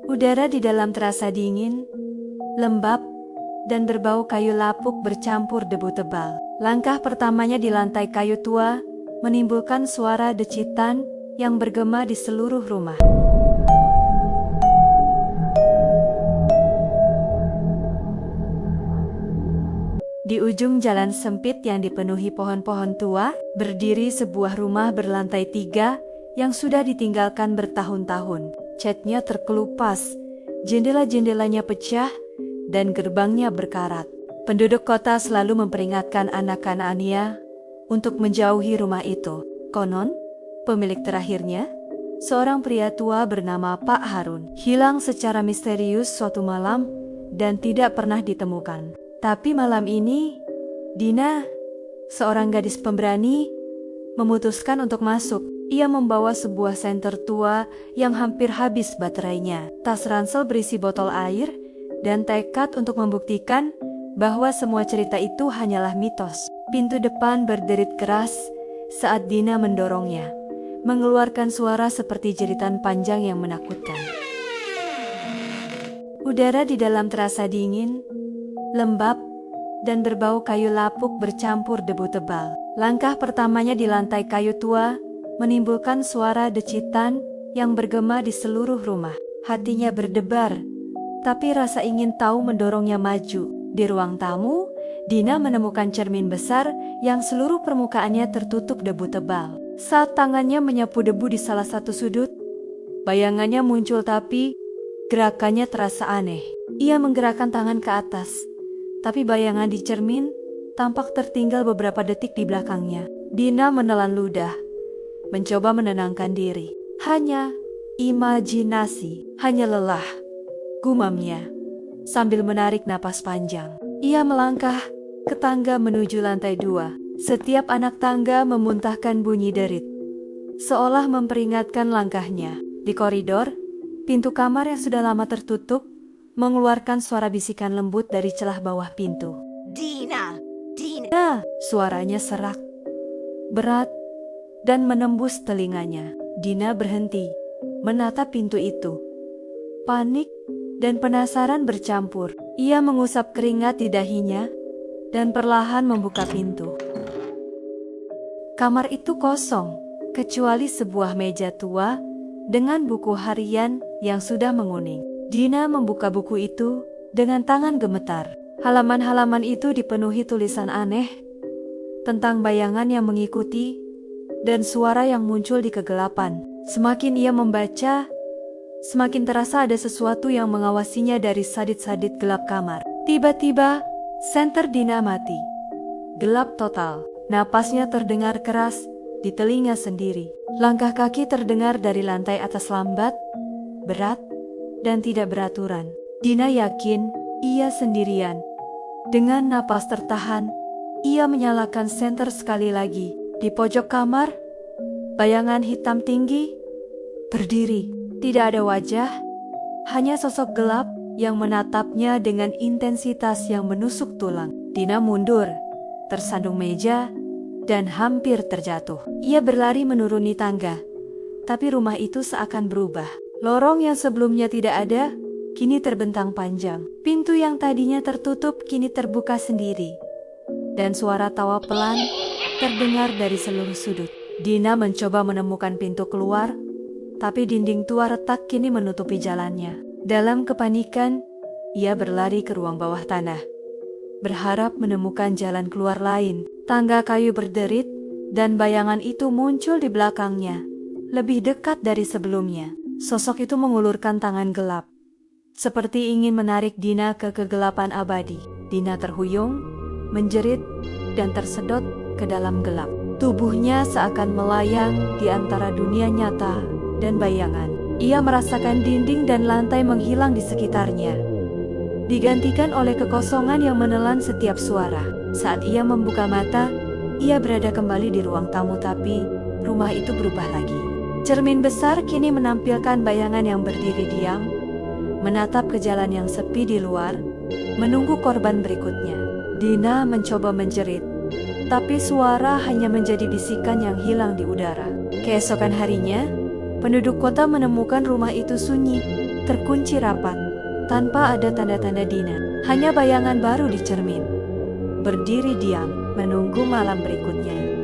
Udara di dalam terasa dingin, lembab, dan berbau kayu lapuk bercampur debu tebal. Langkah pertamanya di lantai kayu tua menimbulkan suara decitan yang bergema di seluruh rumah. Di ujung jalan sempit yang dipenuhi pohon-pohon tua, berdiri sebuah rumah berlantai 3 yang sudah ditinggalkan bertahun-tahun. Catnya terkelupas, jendela-jendelanya pecah, dan gerbangnya berkarat. Penduduk kota selalu memperingatkan anak Kanania untuk menjauhi rumah itu. Konon, pemilik terakhirnya, seorang pria tua bernama Pak Harun, hilang secara misterius suatu malam dan tidak pernah ditemukan. Tapi malam ini, Dina, seorang gadis pemberani, memutuskan untuk masuk. Ia membawa sebuah senter tua yang hampir habis baterainya, tas ransel berisi botol air, dan tekad untuk membuktikan bahwa semua cerita itu hanyalah mitos. Pintu depan berderit keras saat Dina mendorongnya, mengeluarkan suara seperti jeritan panjang yang menakutkan. Udara di dalam terasa dingin, lembab, dan berbau kayu lapuk bercampur debu tebal. Langkah pertamanya di lantai kayu tua menimbulkan suara decitan yang bergema di seluruh rumah. Hatinya berdebar, tapi rasa ingin tahu mendorongnya maju. Di ruang tamu, Dina menemukan cermin besar yang seluruh permukaannya tertutup debu tebal. Saat tangannya menyapu debu di salah satu sudut, bayangannya muncul tapi gerakannya terasa aneh. Ia menggerakkan tangan ke atas, tapi bayangan di cermin tampak tertinggal beberapa detik di belakangnya. Dina menelan ludah, mencoba menenangkan diri. Hanya imajinasi, hanya lelah, gumamnya sambil menarik napas panjang. Ia melangkah ke tangga menuju lantai 2. Setiap anak tangga memuntahkan bunyi derit, seolah memperingatkan langkahnya. Di koridor, pintu kamar yang sudah lama tertutup mengeluarkan suara bisikan lembut dari celah bawah pintu. Dina! Suaranya serak, berat, dan menembus telinganya. Dina berhenti, menatap pintu itu. Panik dan penasaran bercampur. Ia mengusap keringat di dahinya dan perlahan membuka pintu. Kamar itu kosong, kecuali sebuah meja tua dengan buku harian yang sudah menguning. Dina membuka buku itu dengan tangan gemetar. Halaman-halaman itu dipenuhi tulisan aneh tentang bayangan yang mengikuti dan suara yang muncul di kegelapan. Semakin ia membaca, semakin terasa ada sesuatu yang mengawasinya dari sadit-sadit gelap kamar. Tiba-tiba, senter Dina mati. Gelap total. Napasnya terdengar keras di telinga sendiri. Langkah kaki terdengar dari lantai atas lambat, berat, dan tidak beraturan. Dina yakin ia sendirian. Dengan napas tertahan, ia menyalakan senter sekali lagi. Di pojok kamar, bayangan hitam tinggi berdiri. Tidak ada wajah, hanya sosok gelap yang menatapnya dengan intensitas yang menusuk tulang. Dina mundur, tersandung meja, dan hampir terjatuh. Ia berlari menuruni tangga, tapi rumah itu seakan berubah. Lorong yang sebelumnya tidak ada, kini terbentang panjang. Pintu yang tadinya tertutup kini terbuka sendiri, dan suara tawa pelan terdengar dari seluruh sudut. Dina mencoba menemukan pintu keluar, tapi dinding tua retak kini menutupi jalannya. Dalam kepanikan, ia berlari ke ruang bawah tanah, berharap menemukan jalan keluar lain. Tangga kayu berderit, dan bayangan itu muncul di belakangnya, lebih dekat dari sebelumnya. Sosok itu mengulurkan tangan gelap, seperti ingin menarik Dina ke kegelapan abadi. Dina terhuyung, menjerit, dan tersedot ke dalam gelap. Tubuhnya seakan melayang di antara dunia nyata dan bayangan. Ia merasakan dinding dan lantai menghilang di sekitarnya, digantikan oleh kekosongan yang menelan setiap suara. Saat ia membuka mata, ia berada kembali di ruang tamu, tapi rumah itu berubah lagi. Cermin besar kini menampilkan bayangan yang berdiri diam, menatap ke jalan yang sepi di luar, menunggu korban berikutnya. Dina mencoba menjerit, tapi suara hanya menjadi bisikan yang hilang di udara. Keesokan harinya, penduduk kota menemukan rumah itu sunyi, terkunci rapat, tanpa ada tanda-tanda Dina. Hanya bayangan baru di cermin. Berdiri diam, menunggu malam berikutnya.